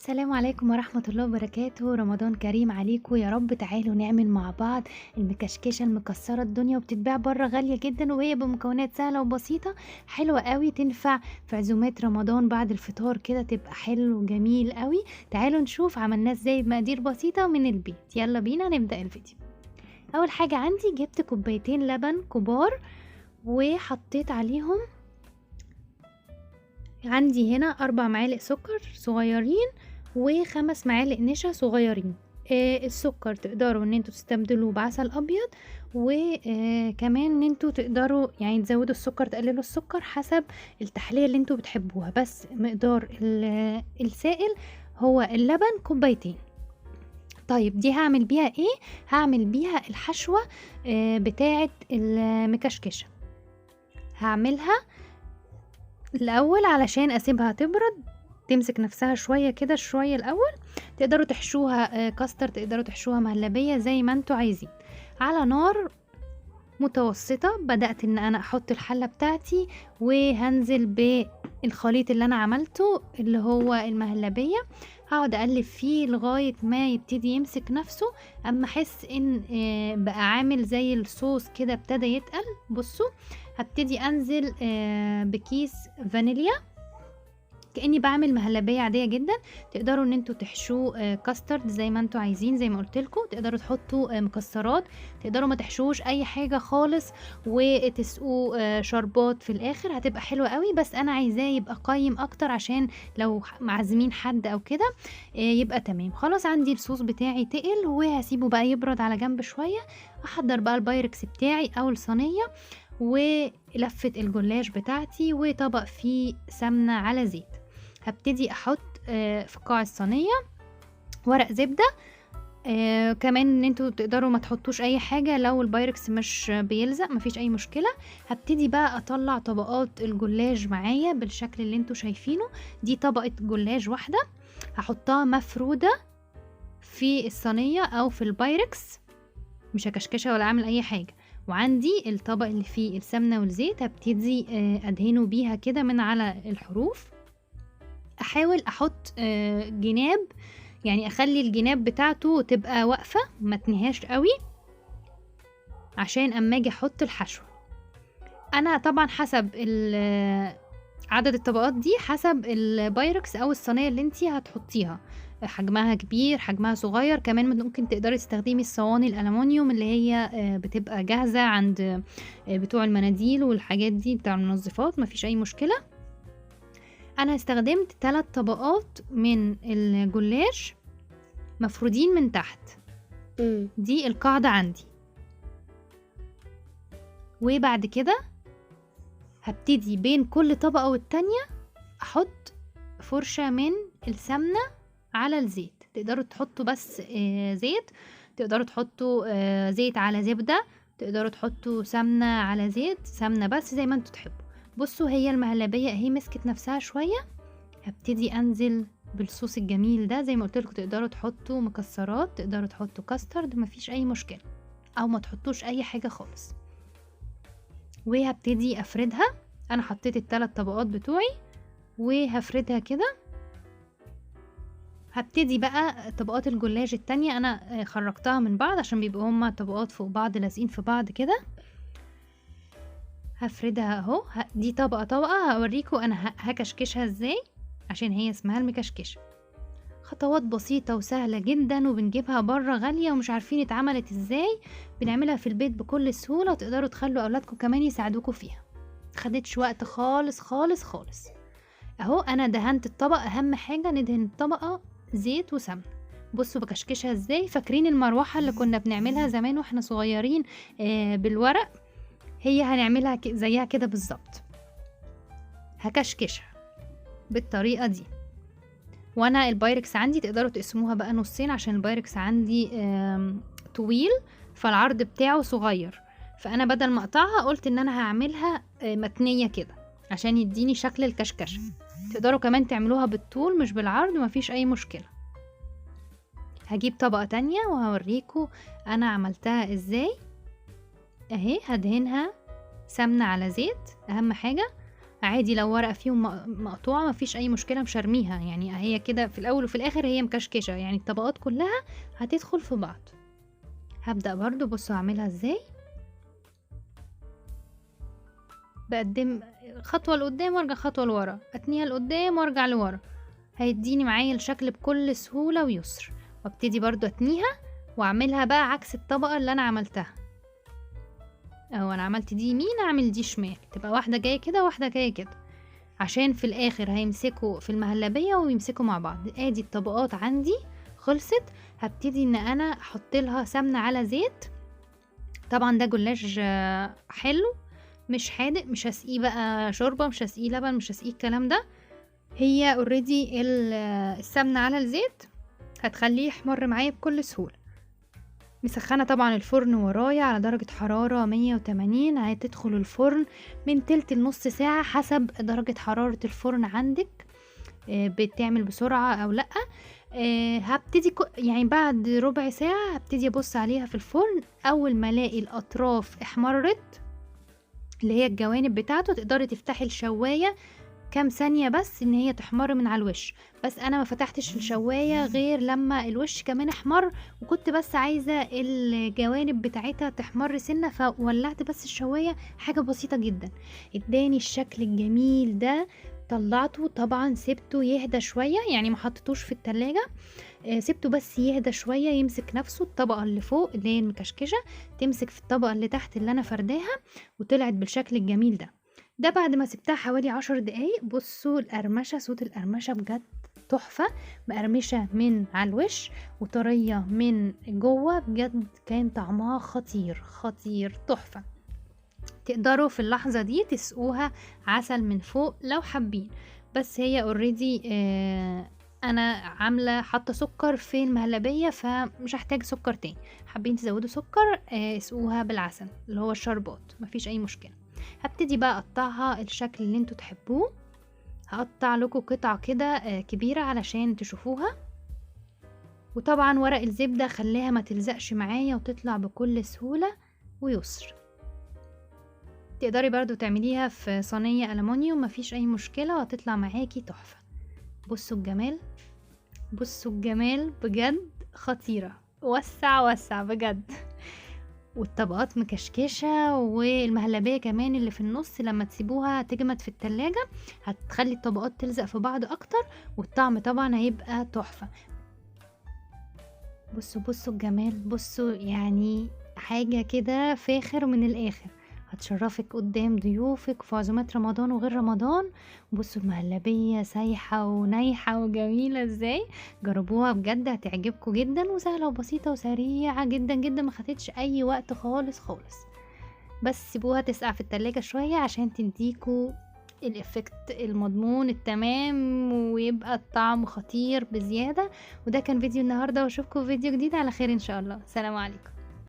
السلام عليكم ورحمة الله وبركاته، رمضان كريم عليكم يا رب. تعالوا نعمل مع بعض المكشكشة المكسرة الدنيا، وبتتباع بره غالية جدا، وهي بمكونات سهلة وبسيطة حلوة قوي. تنفع في عزومات رمضان بعد الفطار كده، تبقى حلو وجميل قوي. تعالوا نشوف عملناه ازاي بمقادير بسيطة من البيت. يلا بينا نبدأ الفيديو. اول حاجة عندي جبت كوبايتين لبن كبار، وحطيت عليهم عندي هنا 4 معالق سكر صغيرين و5 معالق نشا صغيرين. السكر تقدروا ان انتوا تستبدلوه بعسل ابيض، وكمان ان انتوا تقدروا يعني تزودوا السكر تقللوا السكر حسب التحلية اللي انتوا بتحبوها، بس مقدار السائل هو اللبن كوبايتين. طيب دي هعمل بيها ايه؟ هعمل بيها الحشوة بتاعة المكشكشة. هعملها الأول علشان أسيبها تبرد تمسك نفسها شوية كده شوية الأول. تقدروا تحشوها كاستر، تقدروا تحشوها مهلبية زي ما انتوا عايزين. على نار متوسطة بدأت ان انا احط الحلة بتاعتي، وهنزل بالخليط اللي انا عملته اللي هو المهلبية. هقعد اقلب فيه لغاية ما يبتدي يمسك نفسه، اما احس ان بقى عامل زي الصوص كده ابتدى يتقل. بصوا، هبتدي انزل بكيس فانيليا كأني بعمل مهلبية عادية جدا. تقدروا ان انتوا تحشوه كاسترد زي ما انتوا عايزين، زي ما قلتلكوا تقدروا تحطوا مكسرات، تقدروا ما تحشوش اي حاجة خالص وتسقوا شربات في الاخر، هتبقى حلوة قوي. بس انا عايزاه يبقى قايم اكتر عشان لو معزمين حد او كده يبقى تمام. خلاص عندي الصوص بتاعي تقل، وهسيبه بقى يبرد على جنب شوية. احضر بقى البايركس بتاعي او الصينية، ولفة الجلاش بتاعتي، وطبق فيه سمنة على زيت. هبتدي احط في قاع الصينية ورق زبدة. كمان ان انتوا تقدروا ما تحطوش اي حاجة لو البايركس مش بيلزق، مفيش اي مشكلة. هبتدي بقى اطلع طبقات الجلاش معايا بالشكل اللي انتوا شايفينه. دي طبقة جلاش واحدة هحطها مفرودة في الصينية او في البايركس، مش هكشكشها ولا اعمل اي حاجة. وعندي الطبق اللي فيه السمنة والزيت هبتدي ادهنه بيها كده من على الحروف. احاول احط جناب، يعني اخلي الجناب بتاعته تبقى واقفة ما تنهاش قوي، عشان اما اجي احط الحشو. انا طبعا حسب عدد الطبقات دي حسب البايركس او الصينية اللي انتي هتحطيها، حجمها كبير حجمها صغير. كمان ممكن تقدري تستخدمي الصواني الالومنيوم اللي هي بتبقى جاهزة عند بتوع المناديل والحاجات دي بتاع المنظفات، مفيش اي مشكلة. انا استخدمت 3 طبقات من الجلاش مفرودين من تحت. دي القاعدة عندي. وبعد كده هبتدي بين كل طبقة والتانية احط فرشة من السمنة على الزيت. تقدروا تحطوا بس زيت، تقدروا تحطوا زيت على زبدة، تقدروا تحطوا سمنة على زيت، سمنة بس زي ما انتوا تحبوا. بصوا هي المهلبية اهي مسكت نفسها شوية. هبتدي انزل بالصوص الجميل ده. زي ما قلت لكم تقدروا تحطوا مكسرات، تقدروا تحطوا كاسترد، مفيش اي مشكلة، او ما تحطوش اي حاجة خالص. وهبتدي افردها. انا حطيت ال3 طبقات بتوعي وهفردها كده. هبتدي بقى طبقات الجلاش التانية انا خرجتها من بعض عشان بيبقوا هما طبقات فوق بعض لازقين في بعض كده. هفردها اهو. دي طبقة طبقة هوريكم انا هكشكشها ازاي، عشان هي اسمها المكشكشة. خطوات بسيطة وسهلة جدا، وبنجيبها بره غالية ومش عارفين اتعملت ازاي. بنعملها في البيت بكل سهولة، وتقدروا تخلوا اولادكم كمان يساعدوكوا فيها. مخدتش وقت خالص خالص خالص. اهو انا دهنت الطبق. اهم حاجة ندهن الطبقة زيت وسمنة. بصوا بكشكشها ازاي. فاكرين المروحة اللي كنا بنعملها زمان واحنا صغيرين بالورق؟ هي هنعملها زيها كده بالظبط. هكشكشها بالطريقة دي. وانا البايركس عندي تقدروا تقسموها بقى نصين، عشان البايركس عندي طويل فالعرض بتاعه صغير، فانا بدل ما اقطعها قلت ان انا هعملها متنية كده عشان يديني شكل الكشكشة. تقدروا كمان تعملوها بالطول مش بالعرض، مفيش اي مشكلة. هجيب طبقة تانية وهوريكم انا عملتها ازاي. اهي هدهنها سمنة على زيت. اهم حاجة عادي لو ورقة فيهم مقطوعة مفيش اي مشكلة، مش هرميها، يعني هي كده في الاول وفي الاخر هي مكشكشة، يعني الطبقات كلها هتدخل في بعض. هبدأ برضو، بصوا هعملها ازاي. بقدم خطوة لقدام وارجع خطوة لورا، اتنيها لقدام وارجع لورا، هيديني معايا الشكل بكل سهولة ويسر. وابتدي برضو اتنيها واعملها بقى عكس الطبقة اللي انا عملتها. اهو انا عملت دي يمين، اعمل دي شمال، تبقى واحدة جاية كده واحدة جاية كده، عشان في الاخر هيمسكوا في المهلبية ويمسكوا مع بعض. ادي الطبقات عندي خلصت. هبتدي ان انا احط لها سمنة على زيت. طبعا ده جلاش حلو مش حادق، مش هسقيه بقى شوربة، مش هسقيه لبن، مش هسقيه الكلام ده. هي اوريدي السمنة على الزيت هتخليه يحمر معايا بكل سهولة. مسخنة طبعا الفرن ورايا على درجة حرارة 180. هتدخل الفرن من تلت لنص ساعة حسب درجة حرارة الفرن عندك، بتعمل بسرعة او لأ. هبتدي يعني بعد ربع ساعة هبتدي ابص عليها في الفرن. اول ما الاقي الاطراف احمرت اللي هي الجوانب بتاعته، تقدري تفتحي الشواية كام ثانية بس ان هي تحمر من على الوش. بس انا ما فتحتش الشواية غير لما الوش كمان احمر، وكنت بس عايزة الجوانب بتاعتها تحمر سنة، فولعت بس الشواية حاجة بسيطة جدا. اداني الشكل الجميل ده. طلعته طبعا، سبته يهدى شوية، يعني ما حطيتوش في التلاجة، سبته بس يهدى شوية، يمسك نفسه. الطبقة اللي فوق اللي هي المكشكشة تمسك في الطبقة اللي تحت اللي انا فرداها، وطلعت بالشكل الجميل ده بعد ما سبتها حوالي 10 دقايق. بصوا القرمشة، صوت القرمشة بجد تحفة، مقرمشة من على الوش وطرية من جوه، بجد كان طعمها خطير خطير تحفة. تقدروا في اللحظة دي تسقوها عسل من فوق لو حابين، بس هي اوريدي انا عاملة حاطة سكر في المهلبية، فمش هحتاج سكر تاني. حابين تزودوا سكر اسقوها بالعسل اللي هو الشربات، مفيش اي مشكلة. هبتدي بقى اقطعها الشكل اللي انتوا تحبوه. هقطع لكم قطعة كده كبيرة علشان تشوفوها. وطبعا ورق الزبدة خليها ما تلزقش معايا وتطلع بكل سهولة ويسر. تقدري برضو تعمليها في صينية ألمونيوم، مفيش اي مشكلة وهتطلع معاكي تحفة. بصوا الجمال، بصوا الجمال بجد خطيرة. وسع وسع بجد. والطبقات مكشكشة، والمهلبية كمان اللي في النص لما تسيبوها تجمد في التلاجة هتخلي الطبقات تلزق في بعض اكتر، والطعم طبعا هيبقى تحفة. بصوا بصوا الجمال، بصوا يعني حاجة كده فاخر من الاخر، هتشرفك قدام ضيوفك في عزومات رمضان وغير رمضان. بصوا المهلبية سايحة ونايحة وجميلة ازاي. جربوها بجد هتعجبكم جدا، وسهلة وبسيطة وسريعة جدا جدا، ما خدتش اي وقت خالص خالص. بس سيبوها تسقع في التلاجة شوية عشان تديكوا الافكت المضمون التمام، ويبقى الطعم خطير بزيادة. وده كان فيديو النهاردة، واشوفكم في فيديو جديد على خير ان شاء الله. سلام عليكم.